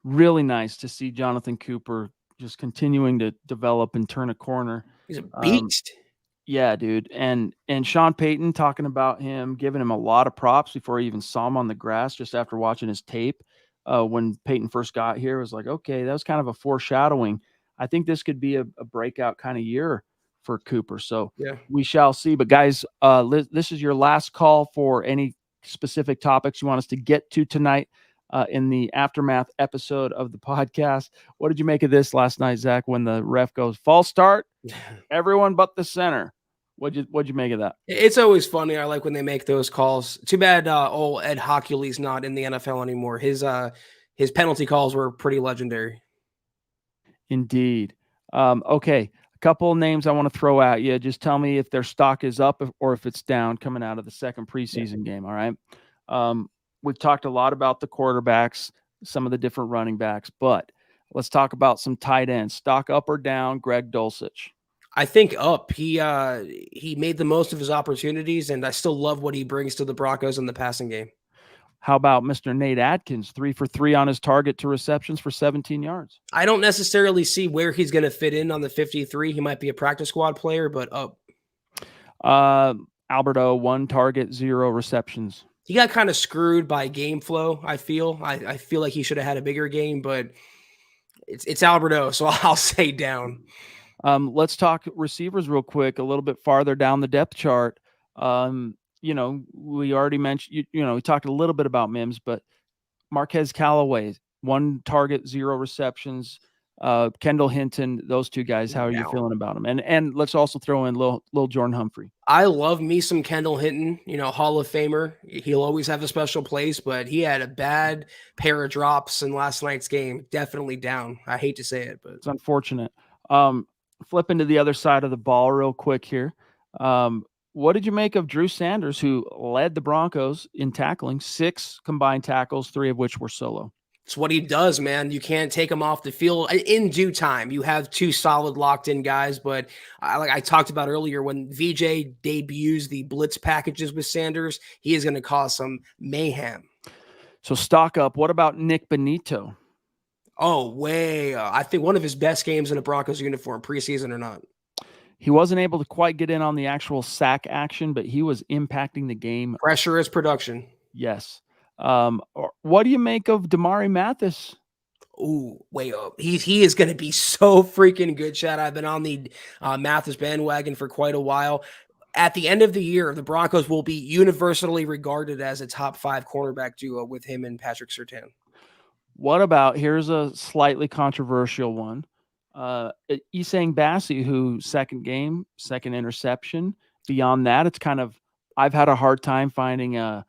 Really nice to see Jonathan Cooper just continuing to develop and turn a corner. He's a beast. Yeah, dude. And Sean Payton talking about him, giving him a lot of props before he even saw him on the grass, just after watching his tape. When Payton first got here, it was like, okay, that was kind of a foreshadowing. I think this could be a breakout kind of year for Cooper. So Yeah. we shall see. But guys, this is your last call for any specific topics you want us to get to tonight in the aftermath episode of the podcast. What did you make of this last night, Zach, when the ref goes false start, everyone but the center? What'd you make of that? It's always funny. I like when they make those calls. Too bad old Ed Hockley's not in the NFL anymore. His penalty calls were pretty legendary. Indeed. Okay, a couple of names I want to throw at you. Just tell me if their stock is up or if it's down coming out of the second preseason game. All right. We've talked a lot about the quarterbacks, some of the different running backs, but let's talk about some tight ends. Stock up or down, Greg Dulcich? I think up. He made the most of his opportunities, and I still love what he brings to the Broncos in the passing game. How about Mr. Nate Atkins, 3 for 3 on his target to receptions for 17 yards? I don't necessarily see where he's going to fit in on the 53. He might be a practice squad player, but up. Alberto, 1 target, 0 receptions. He got kind of screwed by game flow, I feel. I feel like he should have had a bigger game, but it's Alberto, so I'll say down. Let's talk receivers real quick, a little bit farther down the depth chart. We already mentioned, we talked a little bit about Mims, but Marquez Callaway, 1 target, 0 receptions. Kendall Hinton, those 2 guys, how are you feeling about them? And let's also throw in Lil Jordan Humphrey. I love me some Kendall Hinton, Hall of Famer. He'll always have a special place, but he had a bad pair of drops in last night's game. Definitely down. I hate to say it, but it's unfortunate. Flipping to the other side of the ball real quick here. What did you make of Drew Sanders, who led the Broncos in tackling, 6 combined tackles, 3 of which were solo? It's what he does, man. You can't take him off the field in due time. You have 2 solid locked-in guys, but like I talked about earlier, when VJ debuts the blitz packages with Sanders, he is going to cause some mayhem. So stock up. What about Nick Benito? Oh, way. I think one of his best games in a Broncos uniform, preseason or not. He wasn't able to quite get in on the actual sack action, but he was impacting the game. Pressure is production. Yes. What do you make of Damari Mathis? Ooh, way up. He is going to be so freaking good, Chad. I've been on the Mathis bandwagon for quite a while. At the end of the year, the Broncos will be universally regarded as a top 5 cornerback duo with him and Patrick Surtain. What about, here's a slightly controversial one. Isang Bassi, who second game, 2nd interception. Beyond that, it's kind of, I've had a hard time finding a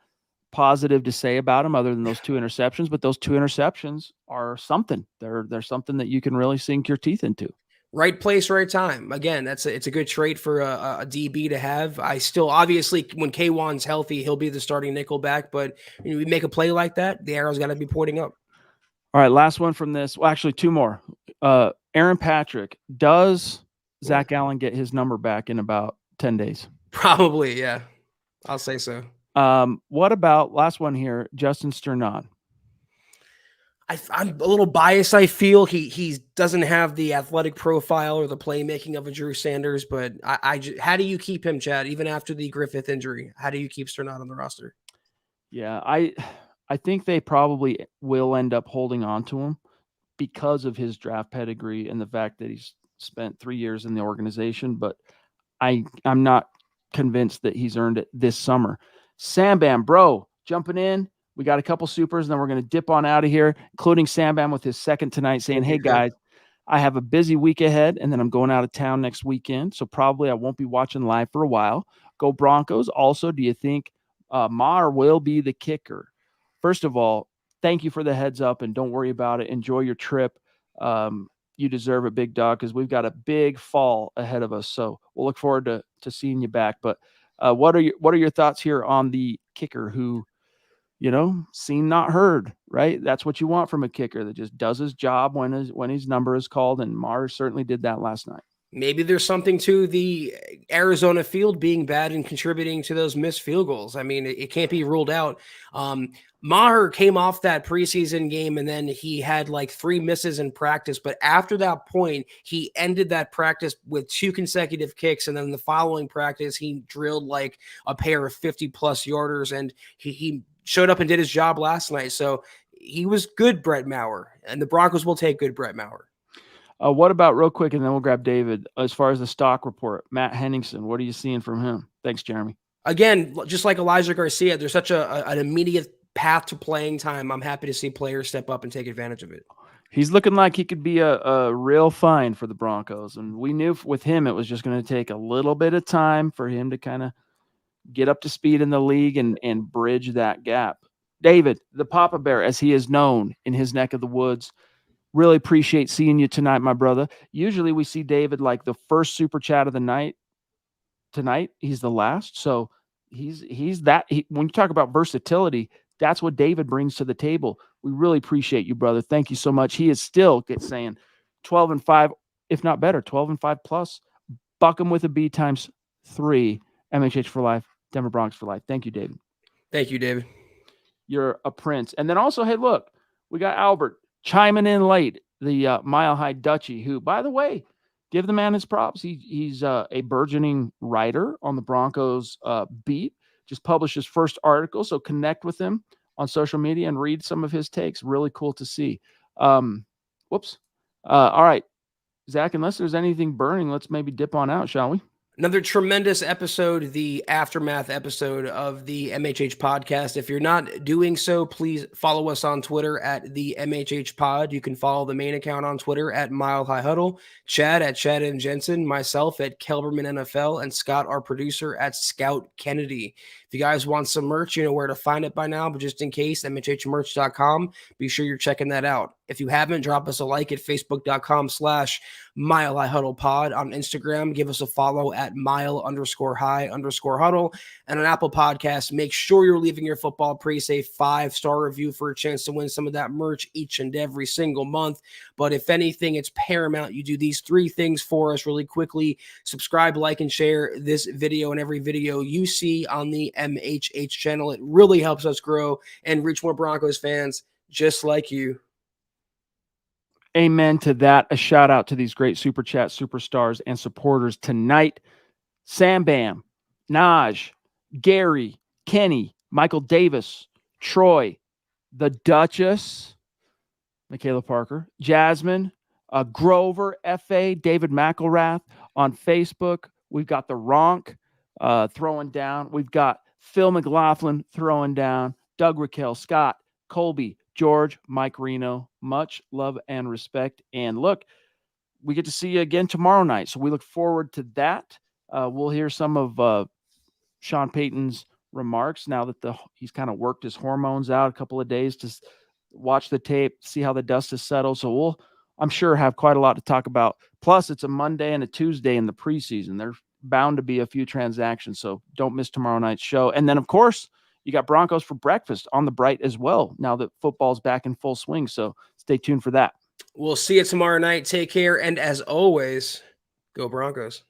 positive to say about him other than those 2 interceptions, but those 2 interceptions are something. They're something that you can really sink your teeth into. Right place, right time. Again, it's a good trait for a DB to have. I still, obviously, when K1's healthy, he'll be the starting nickel back, but we make a play like that, the arrow's got to be pointing up. All right, last one from this. Well, actually, 2 more. Aaron Patrick, does Zach Allen get his number back in about 10 days? Probably, yeah. I'll say so. What about, last one here, Justin Sternad? I'm a little biased. I feel he doesn't have the athletic profile or the playmaking of a Drew Sanders, but how do you keep him, Chad, even after the Griffith injury? How do you keep Sternad on the roster? Yeah, I think they probably will end up holding on to him because of his draft pedigree and the fact that he's spent 3 years in the organization, but I'm not convinced that he's earned it this summer. Sam Bam, bro, jumping in. We got a couple supers, and then we're going to dip on out of here, including Sam Bam with his second tonight, saying, hey, guys, I have a busy week ahead, and then I'm going out of town next weekend, so probably I won't be watching live for a while. Go Broncos. Also, do you think Maher will be the kicker? First of all, thank you for the heads up, and don't worry about it. Enjoy your trip. You deserve it, big dog, because we've got a big fall ahead of us, so we'll look forward to seeing you back. But what are your thoughts here on the kicker who, seen not heard, right? That's what you want from a kicker that just does his job when his number is called, and Maher certainly did that last night. Maybe there's something to the Arizona field being bad and contributing to those missed field goals. I mean, it can't be ruled out. Maher came off that preseason game and then he had like 3 misses in practice. But after that point, he ended that practice with 2 consecutive kicks. And then the following practice, he drilled like a pair of 50-plus yarders, and he showed up and did his job last night. So he was good, Brett Maher, and the Broncos will take good Brett Maher. What about, real quick, and then we'll grab David, as far as the stock report, Matt Henningsen, what are you seeing from him? Thanks, Jeremy. Again, just like Elijah Garcia, there's such an immediate path to playing time. I'm happy to see players step up and take advantage of it. He's looking like he could be a real find for the Broncos. And we knew with him it was just going to take a little bit of time for him to kind of get up to speed in the league and bridge that gap. David, the Papa Bear, as he is known in his neck of the woods, really appreciate seeing you tonight, my brother. Usually we see David like the first super chat of the night. Tonight, he's the last. So he's that. When you talk about versatility, that's what David brings to the table. We really appreciate you, brother. Thank you so much. He is still saying 12-5, if not better, 12-5 plus. Buck him with a B times 3. MHH for life. Denver Broncos for life. Thank you, David. Thank you, David. You're a prince. And then also, hey, look, we got Albert chiming in late, the Mile High Dutchie, who, by the way, give the man his props. He's a burgeoning writer on the Broncos beat. Just published his first article, so connect with him on social media and read some of his takes. Really cool to see. Whoops. All right, Zach, unless there's anything burning, let's maybe dip on out, shall we? Another tremendous episode, the aftermath episode of the MHH podcast. If you're not doing so, please follow us on Twitter at the MHH pod. You can follow the main account on Twitter at Mile High Huddle, Chad at Chad and Jensen, myself at Kelberman NFL, and Scott, our producer, at Scout Kennedy. If you guys want some merch, you know where to find it by now, but just in case, mhhmerch.com. Be sure you're checking that out. If you haven't, drop us a like at facebook.com/Mile High Huddle Pod. On Instagram, give us a follow at mile_high_huddle. And on Apple Podcasts, make sure you're leaving your football priest a 5-star review for a chance to win some of that merch each and every single month. But if anything, it's paramount you do these 3 things for us really quickly. Subscribe, like, and share this video and every video you see on the MHH channel. It really helps us grow and reach more Broncos fans just like you. Amen to that. A shout out to these great super chat superstars and supporters tonight. Sam Bam, Naj, Gary, Kenny, Michael Davis, Troy, the Duchess, Michaela Parker, Jasmine, Grover, F.A., David McElrath on Facebook. We've got the Ronk throwing down. We've got Phil McLaughlin throwing down. Doug Raquel, Scott, Colby, George, Mike Reno. Much love and respect. And look, we get to see you again tomorrow night. So we look forward to that. We'll hear some of Sean Payton's remarks now that he's kind of worked his hormones out a couple of days to watch the tape, see how the dust has settled. So we'll, I'm sure, have quite a lot to talk about. Plus, it's a Monday and a Tuesday in the preseason. There's bound to be a few transactions. So don't miss tomorrow night's show. And then, of course, you got Broncos for breakfast on the Bright as well, now that football's back in full swing. So stay tuned for that. We'll see you tomorrow night. Take care. And as always, go Broncos.